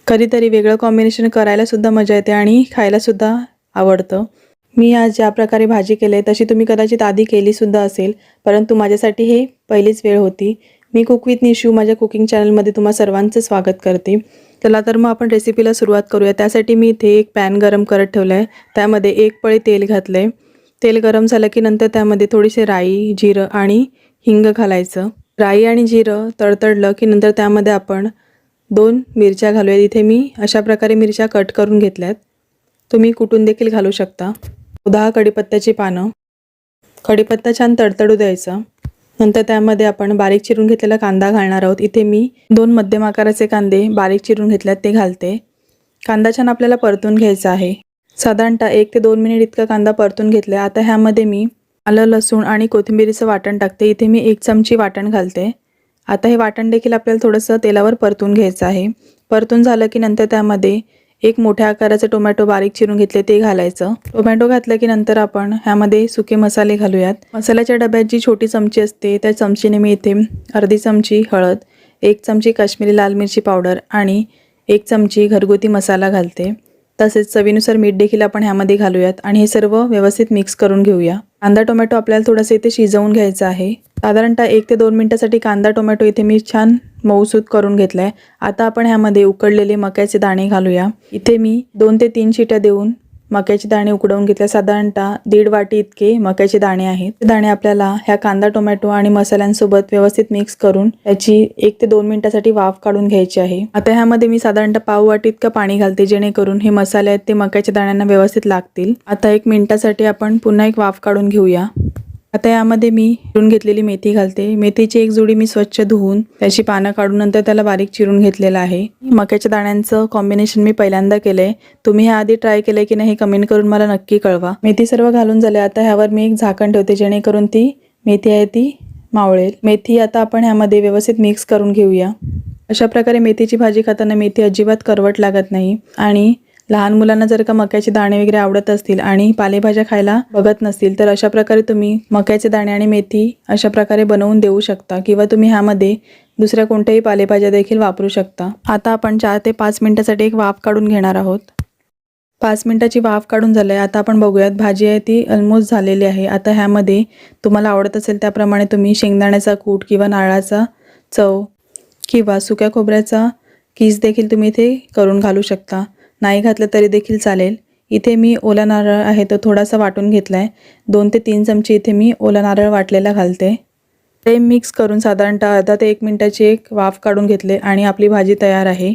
कधीतरी वेगळं कॉम्बिनेशन करायलासुद्धा मजा येते आणि खायलासुद्धा आवडतं। मी आज ज्या प्रकारे भाजी केली तशी तुम्ही कदाचित आधी केलीसुद्धा असेल, परंतु माझ्यासाठी हे पहिलीच वेळ होती। मी कुक विथ निशू माझ्या कुकिंग चॅनलमध्ये तुम्हा सर्वांचं स्वागत करते। चला तर मग आपण रेसिपीला सुरुवात करूया। त्यासाठी मी इथे एक पॅन गरम करत ठेवला आहे, त्यामध्ये 1 पळी तेल घातलं आहे। तेल गरम झालं की नंतर त्यामध्ये थोडीशी राई, जिरं आणि हिंग घालायचं। राई आणि जिरं तडतडलं की नंतर त्यामध्ये आपण 2 मिरच्या घालूया। इथे मी अशा प्रकारे मिरच्या कट करून घेतल्यात, तुम्ही कुटून देखील घालू शकता। 10 कढीपत्त्याची पानं, कढीपत्ता छान तडतडू द्यायचा। नंतर त्यामध्ये आपण बारीक चिरून घेतलेला कांदा घालणार आहोत। इथे मी 2 मध्यम आकाराचे कांदे बारीक चिरून घेतल्यात ते घालते। कांदा छान आपल्याला परतून घ्यायचा आहे। साधारणतः 1 ते 2 मिनिट इतका कांदा परतून घेतला। आता ह्यामध्ये मी आलं, लसूण आणि कोथिंबीरीचं वाटण टाकते। इथे मी 1 चमची वाटण घालते। आता हे वाटण देखील आपल्याला थोडंसं तेलावर परतून घ्यायचं आहे। परतून झालं की नंतर त्यामध्ये 1 मोठ्या आकाराचे टोमॅटो बारीक चिरून घेतले ते घालायचं। टोमॅटो घातलं की नंतर आपण ह्यामध्ये सुके मसाले घालूयात। मसाल्याच्या डब्यात जी छोटी चमची असते त्या चमचीने मी इथे अर्धी चमची हळद, 1 चमची काश्मीरी लाल मिरची पावडर आणि 1 चमची घरगुती मसाला घालते। तसेच चवीनुसार मीठ देखील आपण ह्यामध्ये घालूयात आणि हे सर्व व्यवस्थित मिक्स करून घेऊया। कांदा टोमॅटो आपल्याला थोडंसं इथे शिजवून घ्यायचं आहे। साधारणतः 1 ते 2 मिनिटांसाठी कांदा टोमॅटो इथे मी छान मऊसूत करून घेतलाय। आता आपण ह्यामध्ये उकडलेले मक्याचे दाणे घालूया। इथे मी 2 ते 3 शिट्या देऊन मक्याचे दाणे उकडवून घेतले। साधारणतः 1.5 वाटी इतके मक्याचे दाणे आहेत। ते दाणे आपल्याला ह्या कांदा टोमॅटो आणि मसाल्यांसोबत व्यवस्थित मिक्स करून त्याची 1 ते 2 मिनिटांसाठी वाफ काढून घ्यायची आहे। आता ह्यामध्ये मी साधारणतः पाव वाटी इतकं पाणी घालते, जेणेकरून हे मसाले आहेत ते मक्याच्या दाण्यांना व्यवस्थित लागतील। आता 1 मिनिटासाठी आपण पुन्हा एक वाफ काढून घेऊया। आता यामध्ये मी चिरून घेतलेली मेथी घालते। मेथीची एक जुडी मी स्वच्छ धुवून त्याची पानं काढून नंतर त्याला बारीक चिरून घेतलेलं आहे। मक्याच्या दाण्यांचं कॉम्बिनेशन मी पहिल्यांदा केलंय, तुम्ही ह्या आधी ट्राय केलंय की नाही कमेंट करून मला नक्की कळवा। मेथी सर्व घालून झाले। आता ह्यावर मी एक झाकण ठेवते, जेणेकरून ती मेथी आहे ती मावळेल। मेथी आता आपण ह्यामध्ये व्यवस्थित मिक्स करून घेऊया। अशा प्रकारे मेथीची भाजी खाताना मेथी अजिबात करवट लागत नाही आणि लहान मुलांना जर का मक्याचे दाणे वगैरे आवडत असतील आणि पालेभाज्या खायला बघत नसतील तर अशा प्रकारे तुम्ही मक्याचे दाणे आणि मेथी अशा प्रकारे बनवून देऊ शकता, किंवा तुम्ही ह्यामध्ये दुसऱ्या कोणत्याही पालेभाज्या देखील वापरू शकता। आता आपण 4 ते 5 मिनिटांसाठी एक वाफ काढून घेणार आहोत। 5 मिनिटाची वाफ काढून झालंय। आता आपण बघूयात भाजी आहे ती ऑलमोस्ट झालेली आहे। आता ह्यामध्ये तुम्हाला आवडत असेल त्याप्रमाणे तुम्ही शेंगदाण्याचा कूट किंवा नारळाचा चव किंवा सुक्या खोबऱ्याचा किस देखील तुम्ही इथे करून घालू शकता, नाही घातलं तरी देखील चालेल। इथे मी ओला नारळ आहे तो थोडासा वाटून घेतलाय। 2 ते 3 चमचे इथे मी ओला नारळ वाटलेला घालते। ते मिक्स करून साधारणतः अर्धा ते 1 मिनिटाची एक वाफ काढून घेतले आणि आपली भाजी तयार आहे।